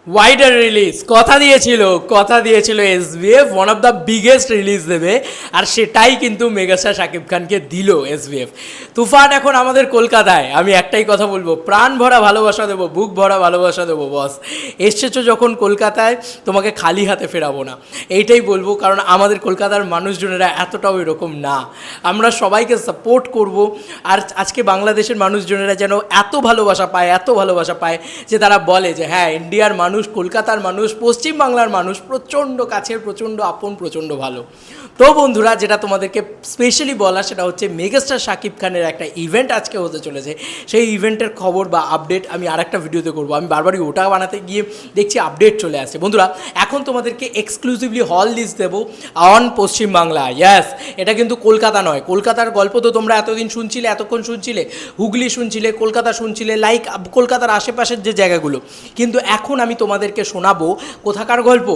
Wider release কথা দিয়েছিল SBF one of the biggest release দেবে, আর সেটাই কিন্তু মেগাস্টার শাকিব খানকে দিল এসবিএফ। তুফান এখন আমাদের কলকাতায়, আমি একটাই কথা বলবো, প্রাণ ভরা ভালোবাসা দেবো, বুক ভরা ভালোবাসা দেবো বস। এসেছো যখন কলকাতায়, তোমাকে খালি হাতে ফেরাবো না, এইটাই বলবো। কারণ আমাদের কলকাতার মানুষজনেরা এতটাও এরকম না, আমরা সবাইকে সাপোর্ট করব। আর আজকে বাংলাদেশের মানুষজনেরা যেন এত ভালোবাসা পায় যে তারা বলে যে হ্যাঁ, ইন্ডিয়ার মানুষ, কলকাতার মানুষ, পশ্চিমবাংলার মানুষ প্রচণ্ড কাছের, প্রচণ্ড আপন, প্রচণ্ড ভালো। তো বন্ধুরা, যেটা তোমাদেরকে স্পেশালি বলা সেটা হচ্ছে মেগাস্টার শাকিব খানের একটা ইভেন্ট আজকে হতে চলেছে। সেই ইভেন্টের খবর বা আপডেট আমি আরেকটা ভিডিওতে করবো। আমি বারবারই ওটা বানাতে গিয়ে দেখছি আপডেট চলে আসছে। বন্ধুরা, এখন তোমাদেরকে এক্সক্লুসিভলি হল লিস্ট দেবো অন পশ্চিমবাংলা। ইয়াস, এটা কিন্তু কলকাতা নয়। কলকাতার গল্প তো তোমরা এতদিন শুনছিলে, এতক্ষণ শুনছিলে, হুগলি শুনছিলে, কলকাতা শুনছিলে, লাইক কলকাতার আশেপাশের যে জায়গাগুলো। কিন্তু এখন আমি তোমাদেরকে শোনাবো কোথাকার গল্প?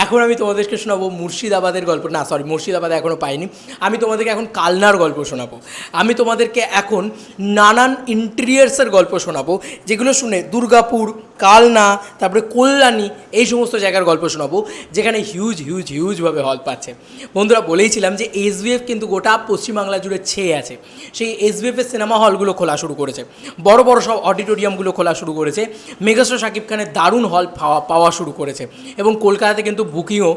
এখন আমি তোমাদেরকে শোনাবো মুর্শিদাবাদের গল্প। না সরি, মুর্শিদাবাদে এখনও পাইনি। আমি তোমাদেরকে এখন কালনার গল্প শোনাবো। আমি তোমাদেরকে এখন নানান ইন্টেরিয়ার্সের গল্প শোনাবো, যেগুলো শুনে দুর্গাপুর, কালনা, তারপরে কল্যাণী, এই সমস্ত জায়গার গল্প শোনাবো, যেখানে হিউজভাবে হল পাচ্ছে। বন্ধুরা, বলেইছিলাম যে এসবিএফ কিন্তু গোটা পশ্চিমবাংলা জুড়ে ছেয়ে আছে। সেই এসবিএফের সিনেমা হলগুলো খোলা শুরু করেছে, বড় বড় সব অডিটোরিয়ামগুলো খোলা শুরু করেছে, মেগাস্টার শাকিব খানের দারুণ হল পাওয়া শুরু করেছে। এবং কলকাতাতে কিন্তু বুকিংও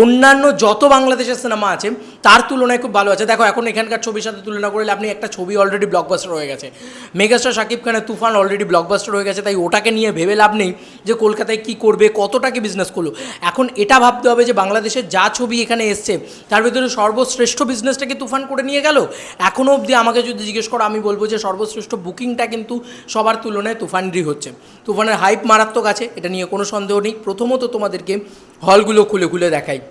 অন্যান্য যত বাংলাদেশের সিনেমা আছে তার তুলনায় খুব ভালো আছে। দেখো, এখন এখানকার ছবির সাথে তুলনা করলে আপনি একটা ছবি অলরেডি ব্লকবাস্টার হয়ে গেছে, মেগাস্টার শাকিব খানের তুফান অলরেডি ব্লকবাস্টার হয়ে গেছে। তাই ওটাকে নিয়ে ভেবে লাভ নেই যে কলকাতায় কী করবে, কতটা কি বিজনেস করলো। এখন এটা ভাবতে হবে যে বাংলাদেশের যা ছবি এখানে এসছে তার ভিতরে সর্বশ্রেষ্ঠ বিজনেসটাকে তুফান করে নিয়ে গেল। এখনও অবধি আমাকে যদি জিজ্ঞেস করো, আমি বলবো যে সর্বশ্রেষ্ঠ বুকিংটা কিন্তু সবার তুলনায় তুফানেরই হচ্ছে। তুফানের হাইপ মারাত্মক আছে, এটা নিয়ে কোনো সন্দেহ নেই। প্রথমত তোমাদেরকে হলগুলো খুলে দেখাই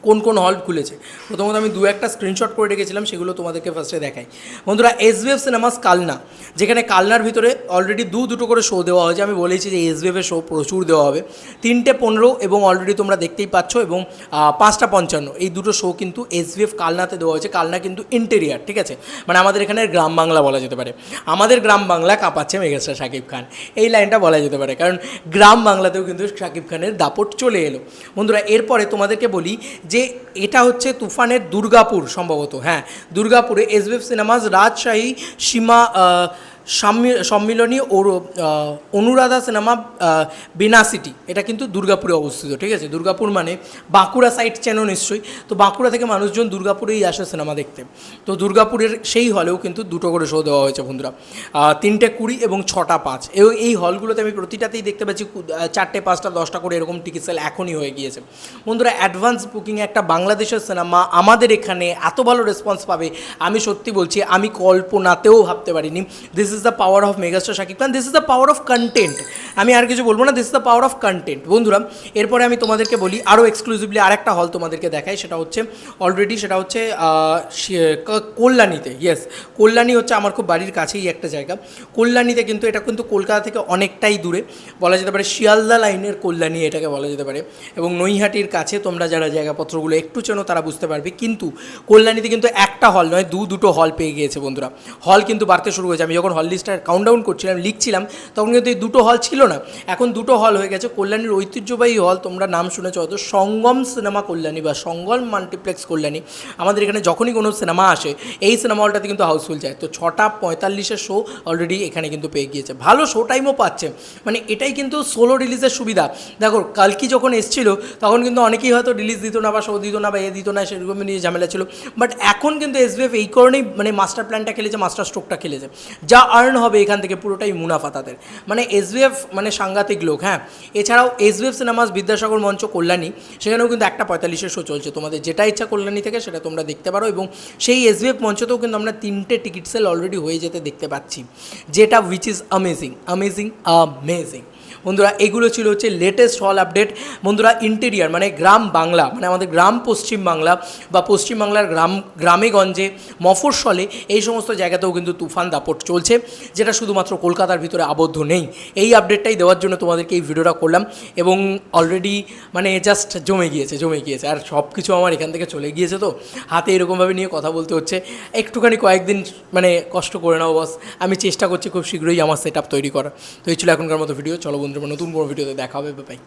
কোন কোন হল খুলেছে। প্রথমত আমি দু একটা স্ক্রিনশট করে রেখেছিলাম, সেগুলো তোমাদেরকে ফার্স্টে দেখাই। বন্ধুরা, এসবিএফ সিনেমাস কালনা, যেখানে কালনার ভিতরে অলরেডি দুটো করে শো দেওয়া হয়েছে। আমি বলেছি যে এসবিএফের শো প্রচুর দেওয়া হবে। 3:15 এবং অলরেডি তোমরা দেখতেই পাচ্ছ, এবং 5:55, এই দুটো শো কিন্তু এসবিএফ কালনাতে দেওয়া হয়েছে। কালনা কিন্তু ইন্টেরিয়ার, ঠিক আছে, মানে আমাদের এখানে গ্রাম বাংলা বলা যেতে পারে। আমাদের গ্রাম বাংলা কাঁপাচ্ছে মেগাস্টার শাকিব খান, এই লাইনটা বলা যেতে পারে, কারণ গ্রাম বাংলাতেও কিন্তু শাকিব খানের দাপট চলে এলো। বন্ধুরা, এরপরে তোমাদেরকে বলি যে এটা হচ্ছে তুফানের দুর্গাপুর, সম্ভবত হ্যাঁ, দুর্গাপুরে এসবিএফ সিনেমাস রাজশাহী সীমা সম্মিলনী অনুরাধা সিনেমা বেনাসিটি, এটা কিন্তু দুর্গাপুরে অবস্থিত, ঠিক আছে। দুর্গাপুর মানে বাঁকুড়া সাইড চেনো নিশ্চয়ই, তো বাঁকুড়া থেকে মানুষজন দুর্গাপুরেই আসে সিনেমা দেখতে। তো দুর্গাপুরের সেই হলেও কিন্তু দুটো করে শো দেওয়া হয়েছে বন্ধুরা, 3:20 এবং 6:05। এই হলগুলোতে আমি প্রতিটাতেই দেখতে পাচ্ছি 4টে, 5টা, 10টা করে এরকম টিকিট সেল এখনই হয়ে গিয়েছে। বন্ধুরা, অ্যাডভান্স বুকিংয়ে একটা বাংলাদেশের সিনেমা আমাদের এখানে এত ভালো রেসপন্স পাবে, আমি সত্যি বলছি, আমি কল্পনাতেও ভাবতে পারিনি। This is the power of megastar Shakib Khan, this is the power of content. আমি আর কিছু বলবো না, this is the power of content. বন্ধুরা, এরপরে আমি তোমাদেরকে বলি আরও এক্সক্লুসিভলি আরেকটা হল তোমাদেরকে দেখাই, সেটা হচ্ছে কল্যাণীতে। ইয়েস, কল্যাণী হচ্ছে আমার খুব বাড়ির কাছেই একটা জায়গা। কল্যাণীতে কিন্তু এটা কিন্তু কলকাতা থেকে অনেকটাই দূরে, বলা যেতে পারে শিয়ালদা লাইনের কল্যাণী এটাকে বলা যেতে পারে, এবং নৈহাটির কাছে। তোমরা যারা জায়গাপত্রগুলো একটু চেনো তারা বুঝতে পারবে। কিন্তু কল্যাণীতে কিন্তু একটা হল নয়, দুটো হল পেয়ে গিয়েছে বন্ধুরা। হল কিন্তু বাড়তে শুরু হয়েছে। আমি যখন হল লিস্টটা কাউন্টডাউন করছিলাম, লিখছিলাম, তখন কিন্তু এই দুটো হল ছিল না, এখন দুটো হল হয়ে গেছে। কল্যাণীর ঐতিহ্যবাহী হল, তোমরা নাম শুনেছ হয়তো, সঙ্গম সিনেমা কল্যাণী বা সঙ্গম মাল্টিপ্লেক্স কল্যাণী। আমাদের এখানে যখনই কোনো সিনেমা আসে এই সিনেমা হলটাতে কিন্তু হাউসফুল যায়। তো 6:45 শো অলরেডি এখানে কিন্তু পেয়ে গিয়েছে, ভালো শো টাইমও পাচ্ছে। মানে এটাই কিন্তু সোলো রিলিজের সুবিধা। দেখো, কালকি যখন এসেছিল তখন কিন্তু অনেকেই হয়তো রিলিজ দিত না, বা শো দিত না, বা দিত না, সেরকম নিয়ে ঝামেলা ছিল। বাট এখন কিন্তু এসবিএফ এই কারণেই মানে মাস্টার প্ল্যানটা খেলেছে, মাস্টার স্ট্রোকটা খেলেছে। যা আর্ন হবে এখান থেকে পুরোটাই মুনাফা তাদের। মানে এসবিএফ মানে সাংঘাতিক লোক। হ্যাঁ, এছাড়াও এসবিএফ সিনেমাস বিদ্যাসাগর মঞ্চ কল্যাণী, সেখানেও কিন্তু 1:45 শো চলছে। তোমাদের যেটা ইচ্ছা কল্যাণী থেকে সেটা তোমরা দেখতে পারো, এবং সেই এসবিএফ মঞ্চতেও কিন্তু আমরা 3টে টিকিট সেল অলরেডি হয়ে যেতে দেখতে পাচ্ছি, যেটা উইচ ইজ অ্যামেজিং। বন্ধুরা, এগুলো ছিল হচ্ছে লেটেস্ট হল আপডেট। বন্ধুরা, ইন্টেরিয়ার মানে গ্রাম বাংলা, মানে আমাদের গ্রাম পশ্চিমবাংলা বা পশ্চিমবাংলার গ্রামে গঞ্জে, মফস্বলে, এই সমস্ত জায়গাতেও কিন্তু তুফান দাপট চলছে, যেটা শুধুমাত্র কলকাতার ভিতরে আবদ্ধ নেই। এই আপডেটটাই দেওয়ার জন্য তোমাদেরকে এই ভিডিওটা করলাম, এবং অলরেডি মানে জাস্ট জমে গিয়েছে। আর সব কিছু আমার এখান থেকে চলে গিয়েছে, তো হাতে এরকমভাবে নিয়ে কথা বলতে হচ্ছে। একটুখানি কয়েকদিন মানে কষ্ট করে নাও বস, আমি চেষ্টা করছি খুব শীঘ্রই আমার সেট আপ তৈরি করার। তো এই ছিল এখনকার মতো ভিডিও। চলো বন্ধুরা, বন্ধুরা নতুন কোনো ভিডিওতে দেখা হবে, বাই।